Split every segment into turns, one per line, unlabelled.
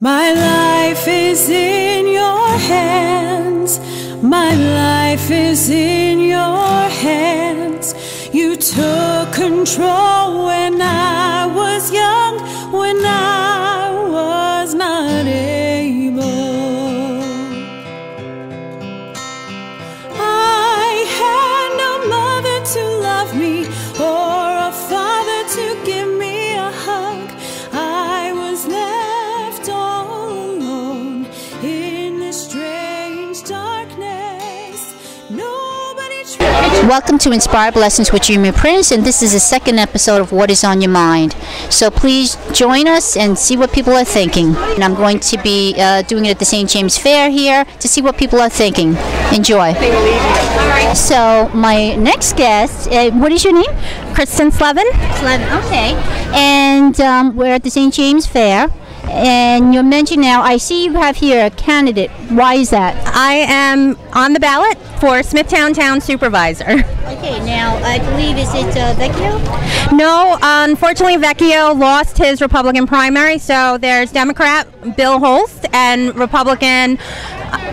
My life is in your hands. My life is in your hands. You took control when I was young, when I was not able. I had no mother to love me or a father to give me a hug. I was left all alone in this strange darkness. Nobody tried.
Welcome to Inspired Lessons with Junior Prince, and this is the second episode of What is on Your Mind. So please join us and see what people are thinking. And I'm going to be doing it at the St. James Fair here to see what people are thinking. Enjoy. So my next guest, what is your name?
Kristen Lovin.
Okay. And we're at the St. James Fair. And you're mentioning now, I see you have here a candidate. Why is that?
I am on the ballot for Smithtown Town Supervisor.
Okay, now I believe, is it Vecchio?
No, unfortunately Vecchio lost his Republican primary, so there's Democrat Bill Holst and Republican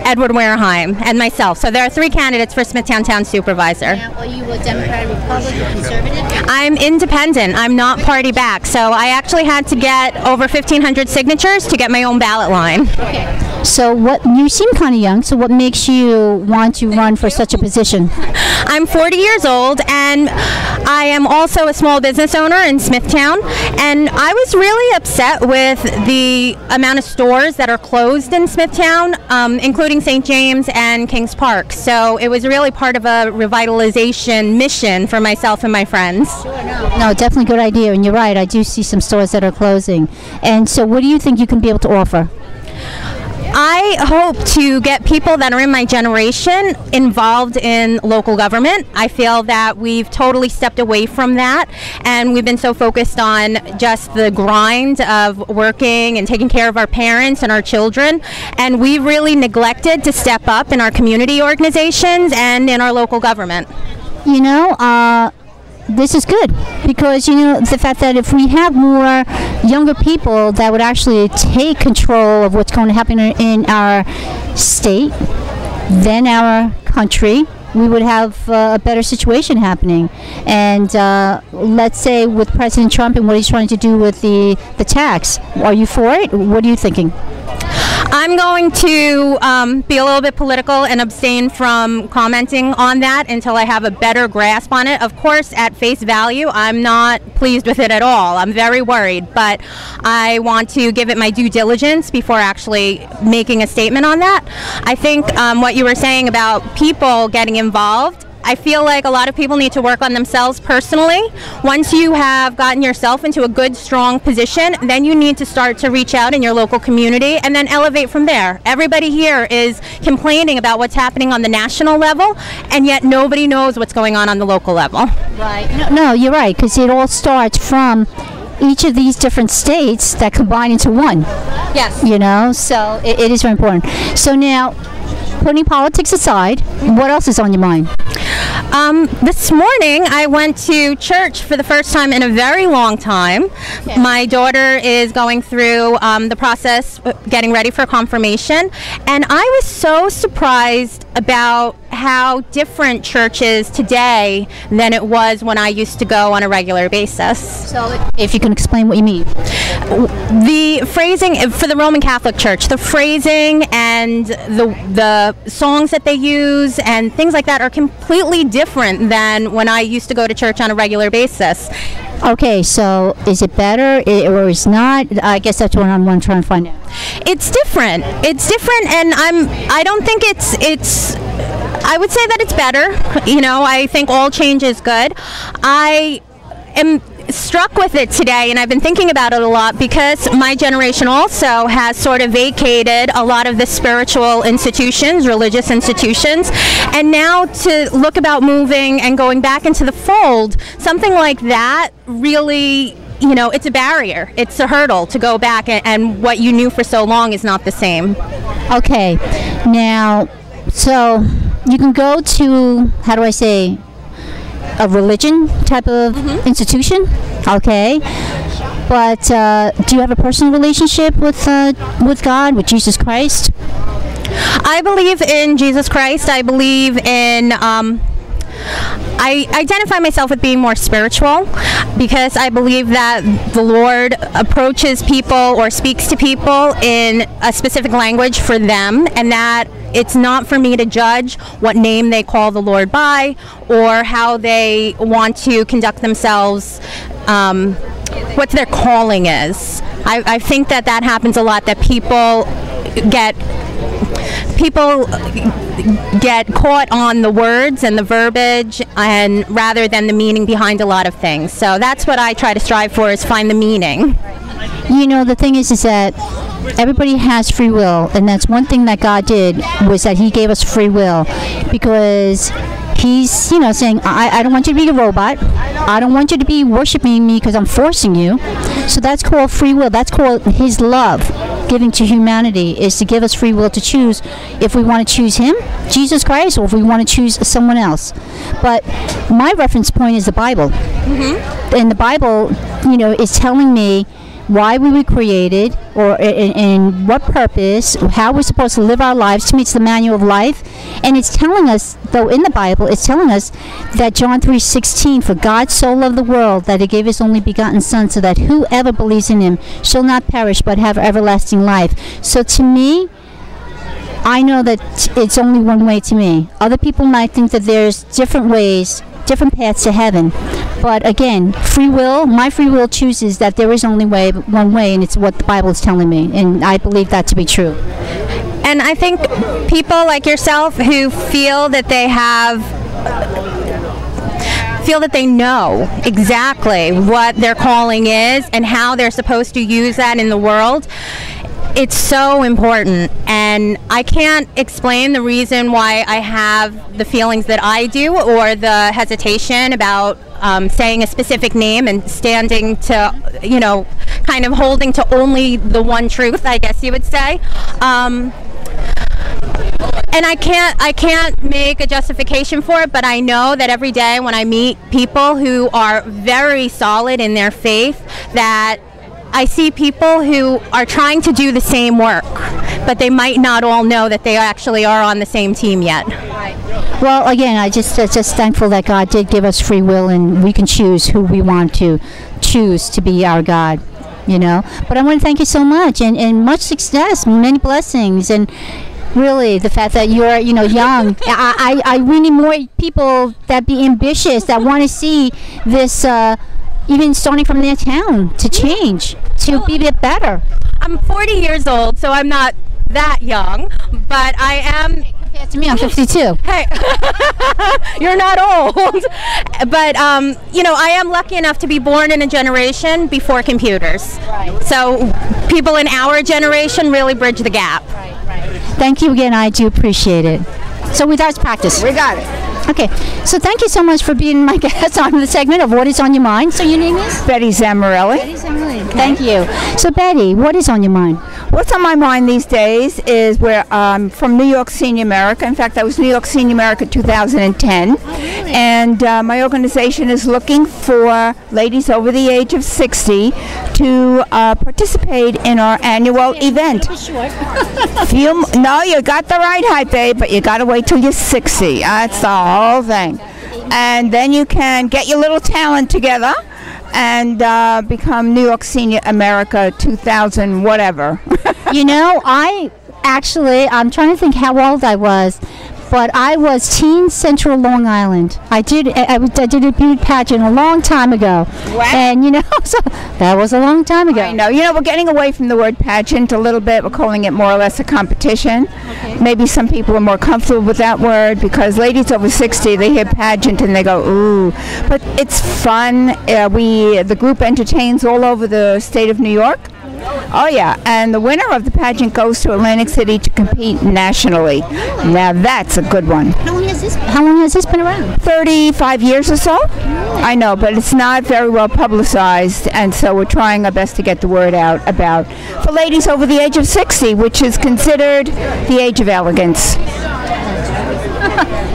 Edward Wareheim and myself. So there are three candidates for Smithtown Town Supervisor.
Now, are you a Democrat, Republican, Conservative?
I'm independent. I'm not party backed. So I actually had to get over 1,500 signatures to get my own ballot line.
Okay. So what, you seem kind of young, so what makes you want to run for such a position?
I'm 40 years old, and I am also a small business owner in Smithtown, and I was really upset with the amount of stores that are closed in Smithtown, including St. James and Kings Park. So it was really part of a revitalization mission for myself and my friends.
No, definitely good idea, and you're right, I do see some stores that are closing. And so what do you think you can be able to offer?
I hope to get people that are in my generation involved in local government. I feel that we've totally stepped away from that, and we've been so focused on just the grind of working and taking care of our parents and our children, and we've really neglected to step up in our community organizations and in our local government.
You know, this is good, because you know the fact that if we have more younger people that would actually take control of what's going to happen in our state, then our country, we would have a better situation happening. And let's say with President Trump and what he's trying to do with the tax, are you for it? What are you thinking?
I'm going to be a little bit political and abstain from commenting on that until I have a better grasp on it. Of course, at face value, I'm not pleased with it at all. I'm very worried, but I want to give it my due diligence before actually making a statement on that. I think what you were saying about people getting involved, I feel like a lot of people need to work on themselves personally. Once you have gotten yourself into a good, strong position, then you need to start to reach out in your local community and then elevate from there. Everybody here is complaining about what's happening on the national level, and yet nobody knows what's going on the local level.
Right. No, you're right, because it all starts from each of these different states that combine into one.
Yes.
You know, so it is very important. So now, putting politics aside, what else is on your mind?
This morning I went to church for the first time in a very long time. Okay. My daughter is going through the process getting ready for confirmation, and I was so surprised about how different church is today than it was when I used to go on a regular basis.
So if you can explain what you mean.
The phrasing for the Roman Catholic Church, the phrasing and the songs that they use and things like that are completely different than when I used to go to church on a regular basis.
Okay, so is it better or is not? I guess that's what I'm trying to find out.
It's different. It's different, and I don't think it's I would say that it's better. You know, I think all change is good. I am struck with it today, and I've been thinking about it a lot because my generation also has sort of vacated a lot of the spiritual institutions, religious institutions, and now to look about moving and going back into the fold, something like that really, you know, it's a barrier. It's a hurdle to go back, and what you knew for so long is not the same.
Okay, now, so you can go to, how do I say, a religion type of institution, okay? But do you have a personal relationship with God, with Jesus Christ?
I believe in Jesus Christ. I believe in I identify myself with being more spiritual because I believe that the Lord approaches people or speaks to people in a specific language for them, and that it's not for me to judge what name they call the Lord by or how they want to conduct themselves, what their calling is. I think that happens a lot, that people get caught on the words and the verbiage, and rather than the meaning behind a lot of things. So that's what I try to strive for, is find the meaning.
You know, the thing is that everybody has free will, and that's one thing that God did, was that He gave us free will, because He's, you know, saying, I don't want you to be a robot. I don't want you to be worshiping me because I'm forcing you. So that's called free will. That's called His love giving to humanity, is to give us free will to choose if we want to choose Him, Jesus Christ, or if we want to choose someone else. But my reference point is the Bible. Mm-hmm. And the Bible, you know, is telling me why we were created, or in what purpose, how we're supposed to live our lives. To me, it's the manual of life. And it's telling us, though, in the Bible, it's telling us that John 3:16, for God so loved the world that He gave His only begotten Son, so that whoever believes in Him shall not perish but have everlasting life. So to me, I know that it's only one way to me. Other people might think that there's different ways, different paths to heaven. But again, free will, my free will chooses that there is only one way, and it's what the Bible is telling me, and I believe that to be true.
And I think people like yourself who feel that they know exactly what their calling is and how they're supposed to use that in the world, it's so important. And I can't explain the reason why I have the feelings that I do, or the hesitation about saying a specific name and standing to, you know, kind of holding to only the one truth, I guess you would say. And I can't make a justification for it, but I know that every day when I meet people who are very solid in their faith, that I see people who are trying to do the same work, but they might not all know that they actually are on the same team yet.
Well, again, I'm just thankful that God did give us free will, and we can choose who we want to choose to be our God, you know. But I want to thank you so much, and much success, many blessings, and really the fact that you're, you know, young. I really need more people that be ambitious, that want to see this, even starting from their town, to change, to be a bit better.
I'm 40 years old, so I'm not that young, but I am.
Compared to me, I'm 52.
Hey, you're not old. But, you know, I am lucky enough to be born in a generation before computers. Right. So people in our generation really bridge the gap.
Right. Thank you again. I do appreciate it. So we got practice.
We got it.
Okay, so thank you so much for being my guest on the segment of What Is On Your Mind. So your name is?
Betty Zamarelli.
Betty Zamarelli. Okay. Thank you. So Betty, what is on your mind?
What's on my mind these days is where I'm from New York Senior America. In fact, I was New York Senior America 2010. Oh, really? And my organization is looking for ladies over the age of 60 to participate in our annual event. No, you got the right height, babe, but you got to wait till you're 60. That's the whole thing. And then you can get your little talent together and become New York Senior America 2000 whatever.
You know, I'm trying to think how old I was, but I was Teen Central Long Island. I did a beauty pageant a long time ago.
Wow.
And, you know, so that was a long time ago.
I know. You know, we're getting away from the word pageant a little bit. We're calling it more or less a competition. Okay. Maybe some people are more comfortable with that word, because ladies over 60, they hear pageant and they go, ooh. But it's fun. The group entertains all over the state of New York. Oh yeah, and the winner of the pageant goes to Atlantic City to compete nationally. Now that's a good one.
How long has this been around?
35 years or so. I know, but it's not very well publicized, and so we're trying our best to get the word out about for ladies over the age of 60, which is considered the age of elegance.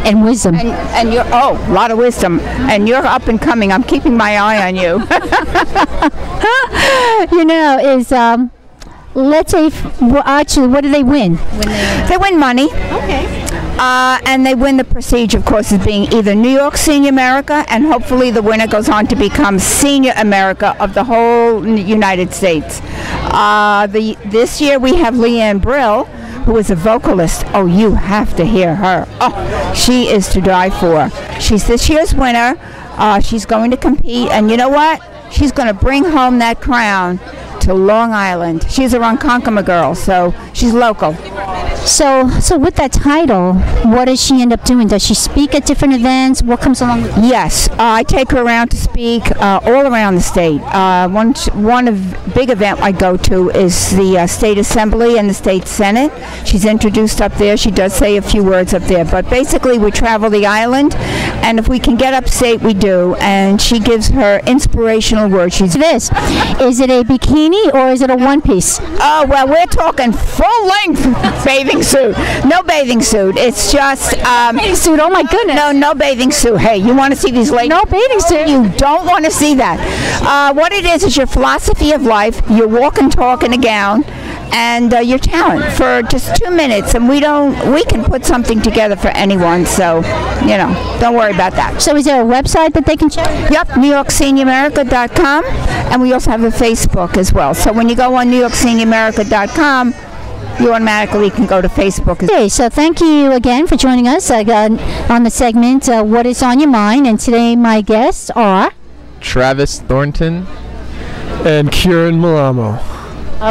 And wisdom.
And you're, a lot of wisdom. And you're up and coming. I'm keeping my eye on you.
You know, let's say, actually, what do they win?
They win money.
Okay.
And they win the prestige, of course, as being either New York Senior America, and hopefully the winner goes on to become Senior America of the whole United States. This year we have Leanne Brill, who is a vocalist. Oh, you have to hear her. Oh, she is to die for. She's this year's winner. She's going to compete, and you know what? She's going to bring home that crown to Long Island. She's a Ronkonkoma girl, so she's local.
So with that title, what does she end up doing? Does she speak at different events? What comes along with
Yes, I take her around to speak all around the state. One big event I go to is the State Assembly and the State Senate. She's introduced up there. She does say a few words up there, but basically we travel the island, and if we can get upstate, we do. And she gives her inspirational words. She's
this. Is it a bikini or is it a one-piece?
Oh, well, we're talking full-length bathing suit. No bathing suit. It's just
Bathing suit. Oh my goodness.
no bathing suit. Hey, you want to see these ladies?
No bathing suit.
You don't want to see that. What it is your philosophy of life. You walk and talk in a gown, and your talent for just 2 minutes, and we can put something together for anyone. So, don't worry about that.
So is there a website that they can check?
Yep, NewYorkSeniorAmerica.com, and we also have a Facebook as well. So when you go on NewYorkSeniorAmerica.com, you automatically can go to Facebook.
Okay, so thank you again for joining us on the segment What is on Your Mind, and today my guests are
Travis Thornton
and Kieran Malamo.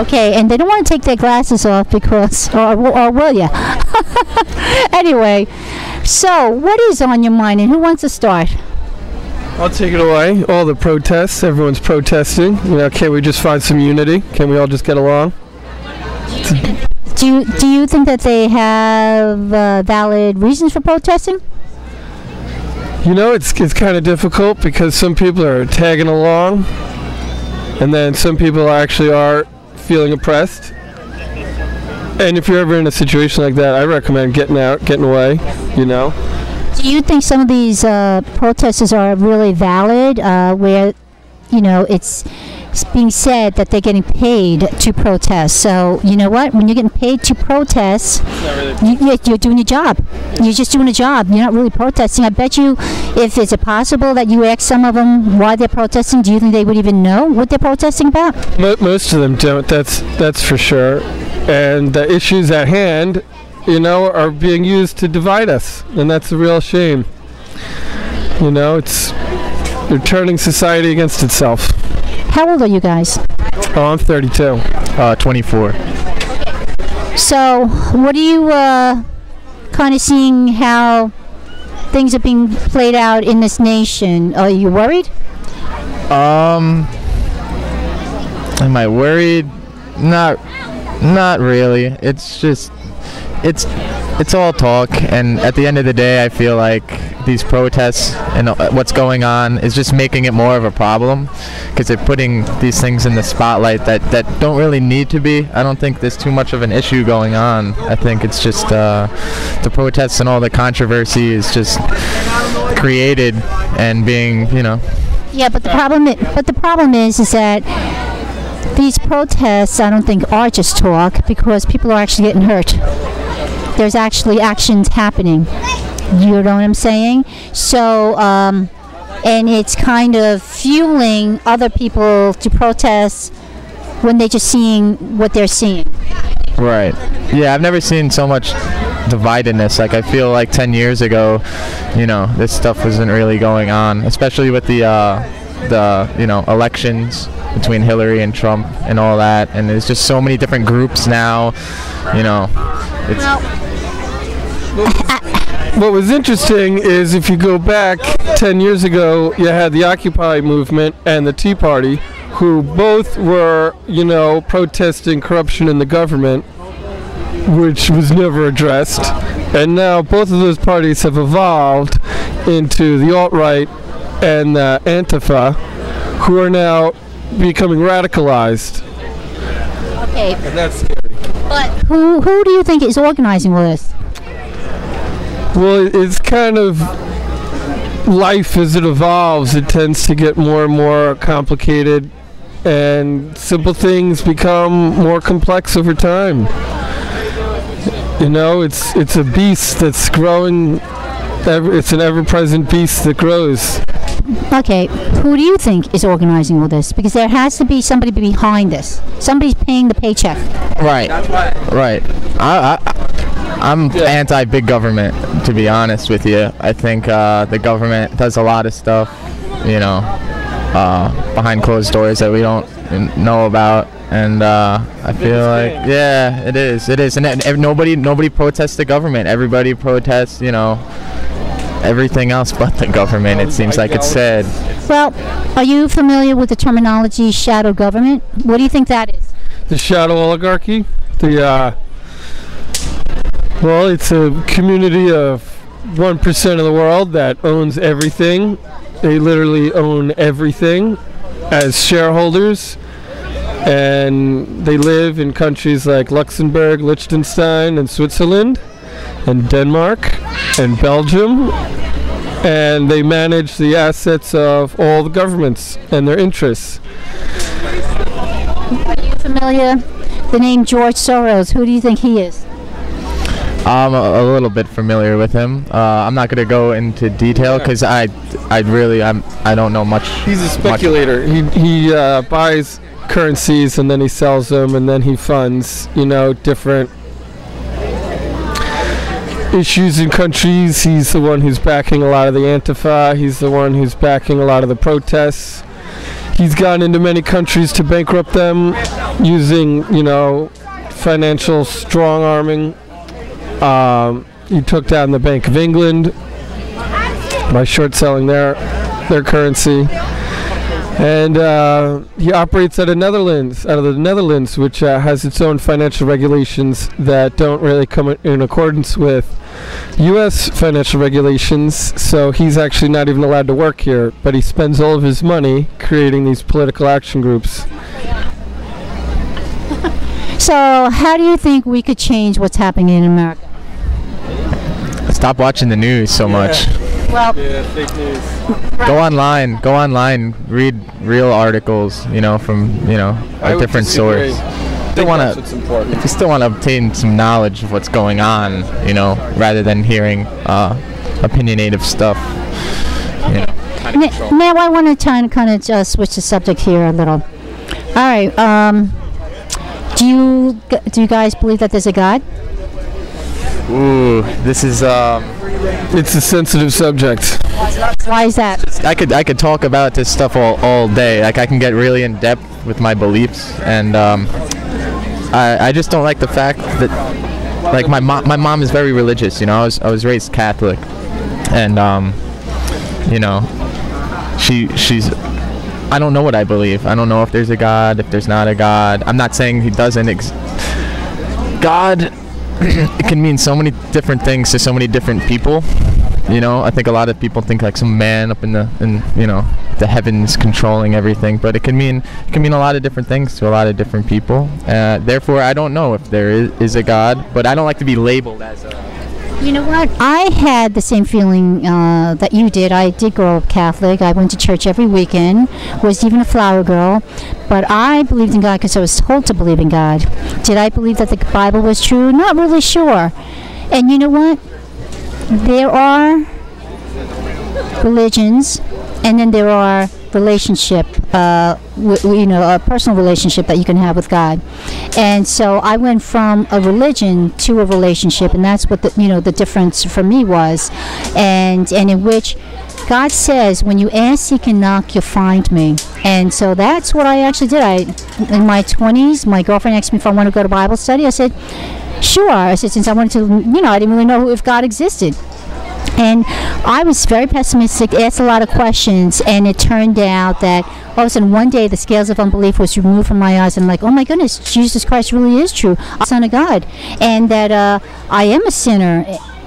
Okay, and they don't want to take their glasses off because, or will you? Anyway, so what is on your mind, and who wants to start?
I'll take it away. All the protests, everyone's protesting. Can't we just find some unity? Can't we all just get along?
Do you think that they have valid reasons for protesting?
It's kind of difficult because some people are tagging along, and then some people actually are feeling oppressed. And if you're ever in a situation like that, I recommend getting out, getting away,
Do you think some of these protesters are really valid, where, it's being said that they're getting paid to protest? So, you know what? When you're getting paid to protest, you're doing your job. You're just doing a job. You're not really protesting. I bet you, if it's possible that you ask some of them why they're protesting, do you think they would even know what they're protesting about?
Most of them don't. That's for sure. And the issues at hand, are being used to divide us, and that's a real shame. They're turning society against itself.
How old are you guys?
Oh, I'm 32.
24.
So, what are you kind of seeing how things are being played out in this nation? Are you worried?
Am I worried? Not really. It's just it's all talk, and at the end of the day I feel like these protests and what's going on is just making it more of a problem, because they're putting these things in the spotlight that don't really need to be. I don't think there's too much of an issue going on. I think it's just the protests and all the controversy is just created and being,
Yeah, but the problem is that these protests, I don't think, are just talk, because people are actually getting hurt. There's actually actions happening. You know what I'm saying? So, and it's kind of fueling other people to protest when they're just seeing what they're seeing.
Right. Yeah, I've never seen so much dividedness. Like, I feel like 10 years ago, this stuff wasn't really going on, especially with the elections between Hillary and Trump and all that. And there's just so many different groups now.
What was interesting is, if you go back 10 years ago, you had the Occupy movement and the Tea Party, who both were, protesting corruption in the government, which was never addressed. And now both of those parties have evolved into the alt-right and the Antifa, who are now becoming radicalized.
Okay.
And that's scary.
But who do you think is organizing all this?
Well, it's kind of life as it evolves. It tends to get more and more complicated, and simple things become more complex over time. You know, it's a beast that's growing. It's an ever-present beast that grows.
Okay, who do you think is organizing all this? Because there has to be somebody behind this. Somebody's paying the paycheck.
Right. Right. I'm anti-big government, to be honest with you. I think the government does a lot of stuff, you know, behind closed doors that we don't know about. And I feel like, yeah, it is. And nobody protests the government. Everybody protests, you know, everything else but the government. It seems like it's said.
Well, are you familiar with the terminology shadow government? What do you think that is?
The shadow oligarchy? Well, it's a community of 1% of the world that owns everything. They literally own everything as shareholders. And they live in countries like Luxembourg, Liechtenstein, and Switzerland, and Denmark, and Belgium. And they manage the assets of all the governments and their interests.
Are you familiar? The name George Soros, who do you think he is?
I'm a little bit familiar with him. I'm not going to go into detail because I don't know much.
He's a speculator. He buys currencies and then he sells them, and then he funds, you know, different issues in countries. He's the one who's backing a lot of the Antifa. He's the one who's backing a lot of the protests. He's gone into many countries to bankrupt them using, you know, financial strong arming. He took down the Bank of England by short selling their currency, and he operates out of the Netherlands, which has its own financial regulations that don't really come in accordance with U.S. financial regulations. So he's actually not even allowed to work here, but he spends all of his money creating these political action groups.
So how do you think we could change what's happening in America?
Stop watching the news so much.
Well,
Fake news.
Go online, read real articles, you know, from, you know, a different source. If you still want to obtain some knowledge of what's going on, you know, rather than hearing opinionated stuff. You know.
Now I want to kind of just switch the subject here a little. All right. Do you guys believe that there's a God?
Ooh, this is
It's a sensitive subject.
Why is that?
I could talk about this stuff all day. Like, I can get really in depth with my beliefs, and I just don't like the fact that, like, my mom is very religious. You know, I was raised Catholic, and you know, she's. I don't know what I believe. I don't know if there's a God, if there's not a God. I'm not saying he doesn't God, it can mean so many different things to so many different people. You know, I think a lot of people think like some man up in you know, the heavens controlling everything, but it can mean a lot of different things to a lot of different people. Therefore, I don't know if there is a God, but I don't like to be labeled as a.
You know what? I had the same feeling that you did. I did grow up Catholic. I went to church every weekend, was even a flower girl. But I believed in God because I was told to believe in God. Did I believe that the Bible was true? Not really sure. And you know what? There are religions, and then there are relationship, you know, a personal relationship that you can have with God. And so I went from a religion to a relationship, and that's what the difference for me was. And in which God says, when you ask, seek, and knock, you'll find me. And so that's what I actually did. In my 20s, my girlfriend asked me if I wanted to go to Bible study. I said, sure. I said, since I wanted to, you know, I didn't really know if God existed. And I was very pessimistic, asked a lot of questions, and it turned out that all of a sudden one day the scales of unbelief was removed from my eyes, and I'm like, oh my goodness, Jesus Christ really is true, I'm the Son of God, and that I am a sinner.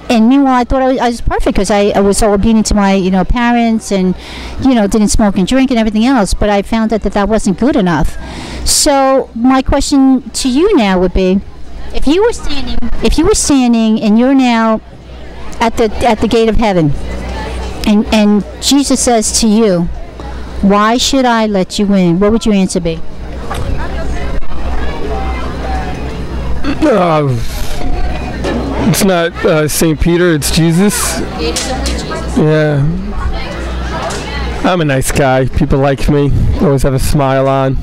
And meanwhile, I thought I was perfect because I was so obedient to my, you know, parents, and, you know, didn't smoke and drink and everything else. But I found out that wasn't good enough. So my question to you now would be, if you were standing and you're now at the gate of heaven, and Jesus says to you, "Why should I let you in?" What would your answer be?
It's not St. Peter, it's Jesus. Yeah. I'm a nice guy. People like me. Always have a smile on.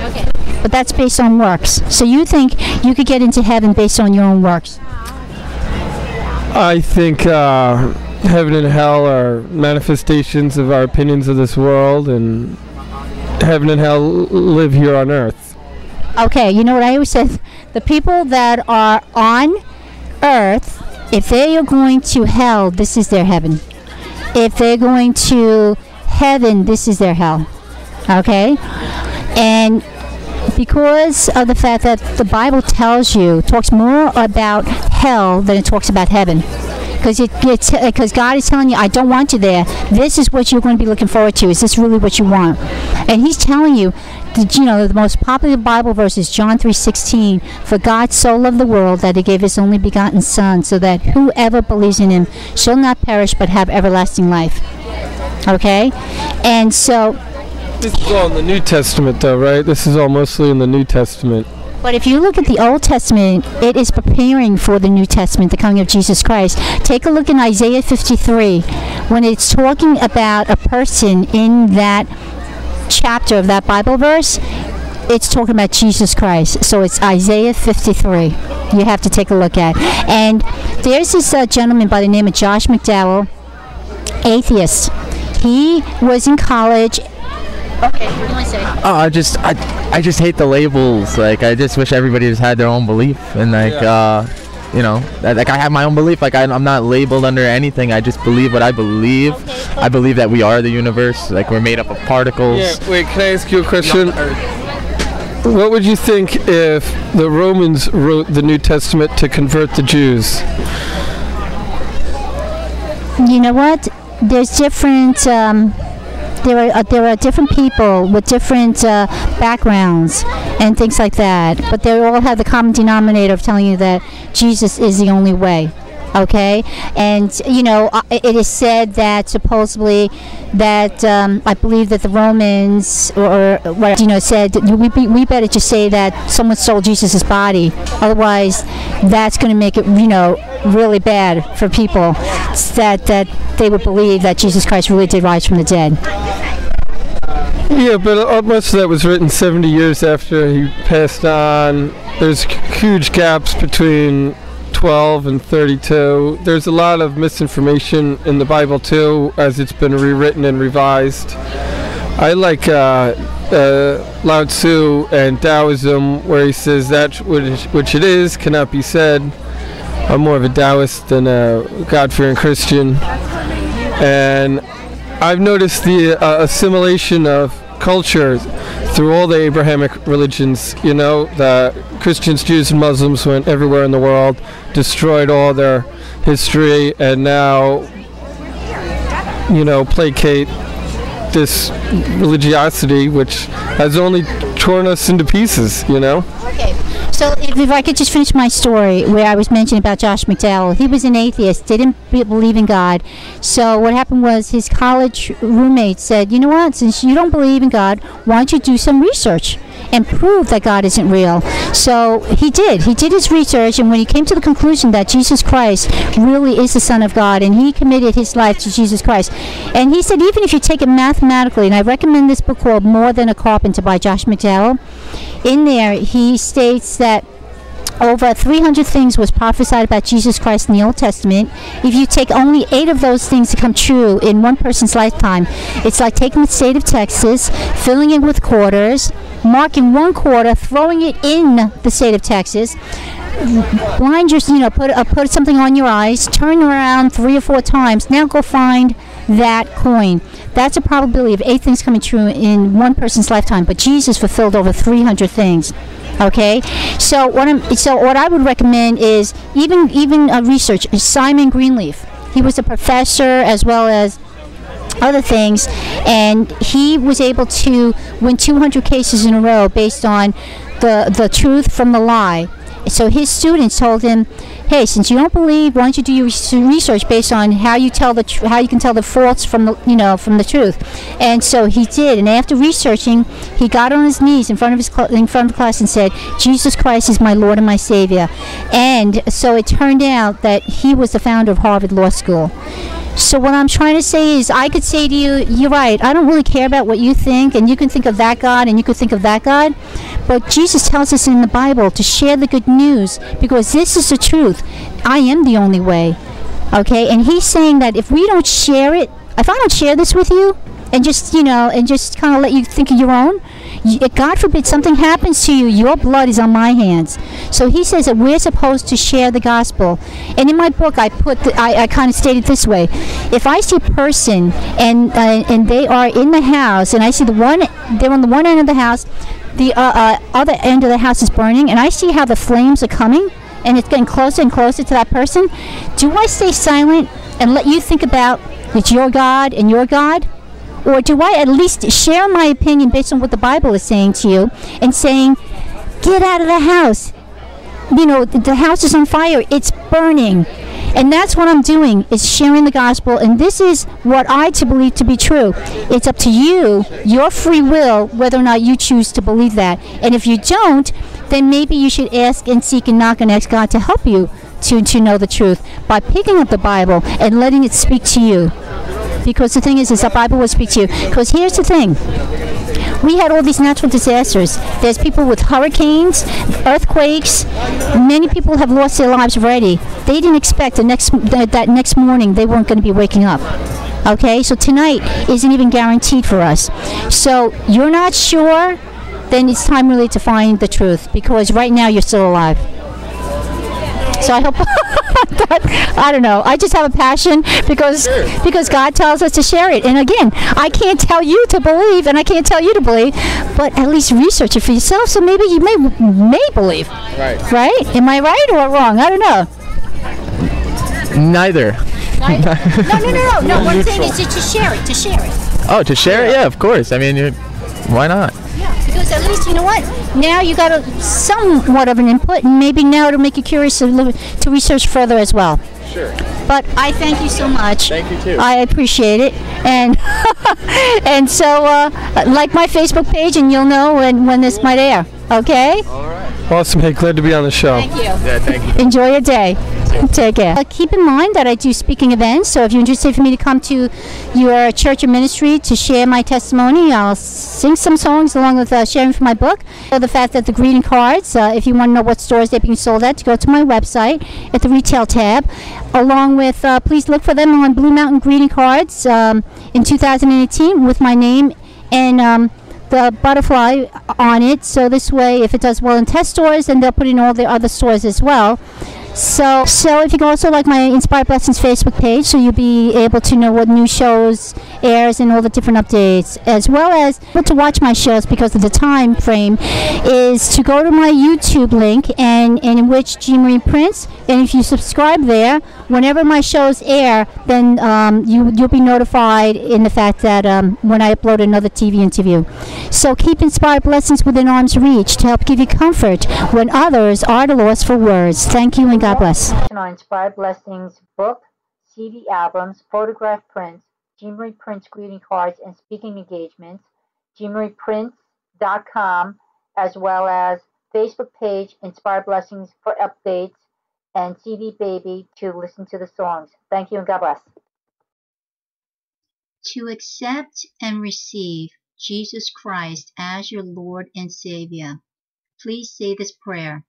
Okay. But that's based on works. So you think you could get into heaven based on your own works?
I think heaven and hell are manifestations of our opinions of this world, and heaven and hell live here on earth.
Okay, you know what I always said? The people that are on earth, if they are going to hell, this is their heaven. If they're going to heaven, this is their hell. Okay? And because of the fact that the Bible talks more about hell than it talks about heaven. Because God is telling you, I don't want you there. This is what you're going to be looking forward to. Is this really what you want? And He's telling you, the most popular Bible verse is John 3:16. For God so loved the world that He gave His only begotten Son, so that whoever believes in Him shall not perish but have everlasting life. Okay? And so...
This is all in the New Testament, though, right? This is all mostly in the New Testament.
But if you look at the Old Testament, it is preparing for the New Testament, the coming of Jesus Christ. Take a look in Isaiah 53. When it's talking about a person in that chapter of that Bible verse, it's talking about Jesus Christ. So it's Isaiah 53. You have to take a look at. And there's this gentleman by the name of Josh McDowell, atheist. He was in college. Okay, what do you want to say?
Oh, I just hate the labels. Like, I just wish everybody just had their own belief, and like, like I have my own belief. Like, I'm not labeled under anything. I just believe what I believe.
Okay.
I believe that we are the universe. Like, we're made up of particles.
Yeah. Wait, can I ask you a question? What would you think if the Romans wrote the New Testament to convert the Jews?
You know what? There's different. There are different people with different backgrounds and things like that, but they all have the common denominator of telling you that Jesus is the only way. Okay, and it is said that supposedly that I believe that the Romans said that we better just say that someone stole Jesus' body, otherwise that's going to make it really bad for people that they would believe that Jesus Christ really did rise from the dead.
Yeah, but most of that was written 70 years after he passed on. There's huge gaps between 12 and 32. There's a lot of misinformation in the Bible too, as it's been rewritten and revised. I like Lao Tzu and Taoism, where he says that which it is cannot be said. I'm more of a Taoist than a God-fearing Christian, and I've noticed the assimilation of culture through all the Abrahamic religions. The Christians, Jews, and Muslims went everywhere in the world, destroyed all their history, and now, placate this religiosity, which has only torn us into pieces,
Okay. So if I could just finish my story where I was mentioning about Josh McDowell. He was an atheist, didn't believe in God. So what happened was his college roommate said, you know what, since you don't believe in God, why don't you do some research and prove that God isn't real? So he did. He did his research, and when he came to the conclusion that Jesus Christ really is the Son of God, and he committed his life to Jesus Christ. And he said, even if you take it mathematically, and I recommend this book called More Than a Carpenter by Josh McDowell, in there he states that over 300 things was prophesied about Jesus Christ in the Old Testament. If you take only 8 of those things to come true in one person's lifetime, it's like taking the state of Texas, filling it with quarters, marking one quarter, throwing it in the state of Texas, blind your, put something on your eyes, turn around 3 or 4 times, now go find that coin. That's a probability of 8 things coming true in one person's lifetime, but Jesus fulfilled over 300 things. Okay, so what I would recommend is even research. Simon Greenleaf, he was a professor as well as other things, and he was able to win 200 cases in a row based on the truth from the lie. so his students told him, hey, since you don't believe, why don't you do your research based on how you tell how you can tell the false from the from the truth. And so he did, and after researching, he got on his knees in front of the class and said, Jesus Christ is my Lord and my Savior. And so it turned out that he was the founder of Harvard Law School. So what I'm trying to say is, I could say to you, you're right, I don't really care about what you think, and you can think of that God and you could think of that God, but Jesus tells us in the Bible to share the good news, because this is the truth. I am the only way. Okay? And he's saying that if we don't share it, if I don't share this with you, and just, and just kind of let you think of your own, God forbid something happens to you, your blood is on my hands. So he says that we're supposed to share the gospel. And in my book, I kind of stated this way: if I see a person and they are in the house, and I see they're on the one end of the house, the other end of the house is burning, and I see how the flames are coming, and it's getting closer and closer to that person, do I stay silent and let you think about it's your God and your God? Or do I at least share my opinion based on what the Bible is saying to you, and saying, get out of the house. The house is on fire. It's burning. And that's what I'm doing, is sharing the gospel. And this is what I believe to be true. It's up to you, your free will, whether or not you choose to believe that. And if you don't, then maybe you should ask and seek and knock and ask God to help you to know the truth by picking up the Bible and letting it speak to you. Because the thing is the Bible will speak to you. Because here's the thing. We had all these natural disasters. There's people with hurricanes, earthquakes. Many people have lost their lives already. They didn't expect that next morning they weren't going to be waking up. Okay? So tonight isn't even guaranteed for us. So you're not sure? Then it's time really to find the truth. Because right now you're still alive. So I hope... I don't know. I just have a passion because God tells us to share it. And again, I can't tell you to believe, and I can't tell you to believe, but at least research it for yourself. So maybe you may believe. Right. Right? Am I right or wrong? I don't know.
Neither.
No. What I'm saying is to share it. To share it.
Oh, to share it? Yeah, of course. I mean, why not?
Yeah, because at least, you know what? Now you got somewhat of an input, and maybe now it'll make you curious to research further as well.
Sure.
But I thank you so much.
Thank you too.
I appreciate it, and and so like my Facebook page, and you'll know when this might air. Okay.
All right.
Awesome. Hey, glad to be on the show.
Thank you.
Yeah, thank you.
Enjoy your day. Take care. Keep in mind that I do speaking events, so if you're interested for me to come to your church or ministry to share my testimony, I'll sing some songs along with sharing from my book. So the fact that the greeting cards, if you want to know what stores they're being sold at, to go to my website at the retail tab, along with, please look for them on Blue Mountain greeting cards in 2018 with my name and the butterfly on it. So this way, if it does well in test stores, then they'll put it in all the other stores as well. So if you go also like my Inspired Blessings Facebook page, so you'll be able to know what new shows airs and all the different updates, as well as to watch my shows because of the time frame, is to go to my YouTube link and in which Jean Marie Prince, and if you subscribe there, whenever my shows air, then you'll be notified in the fact that when I upload another TV interview. So keep Inspired Blessings within arm's reach to help give you comfort when others are at a loss for words. Thank you and God bless.
On Inspired Blessings book, CD albums, photograph prints, Jean Marie Prince greeting cards, and speaking engagements, JeanMariePrince.com, as well as Facebook page, Inspired Blessings for updates, and CD Baby to listen to the songs. Thank you and God bless.
To accept and receive Jesus Christ as your Lord and Savior, please say this prayer.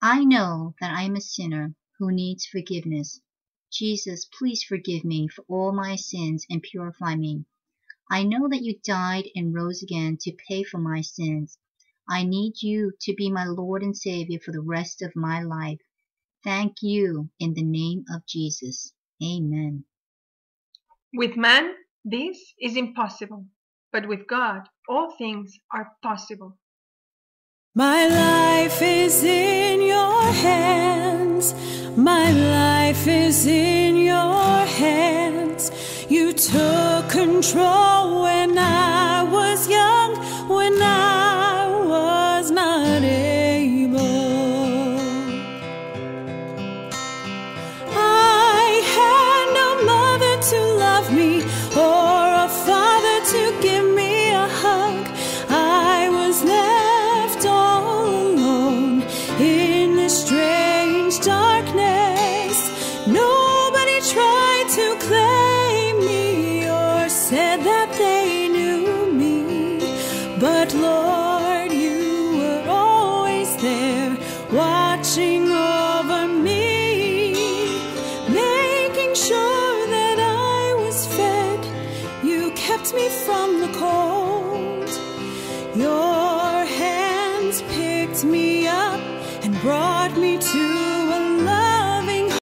I know that I am a sinner who needs forgiveness. Jesus, please forgive me for all my sins and purify me. I know that you died and rose again to pay for my sins. I need you to be my Lord and Savior for the rest of my life. Thank you in the name of Jesus. Amen.
With man, this is impossible, but with God, all things are possible.
My life is in your hands. My life is in your hands. You took control when I was young, when I was not able. that they knew me. But Lord, you were always there, watching over me, making sure that I was fed. You kept me from the cold. Your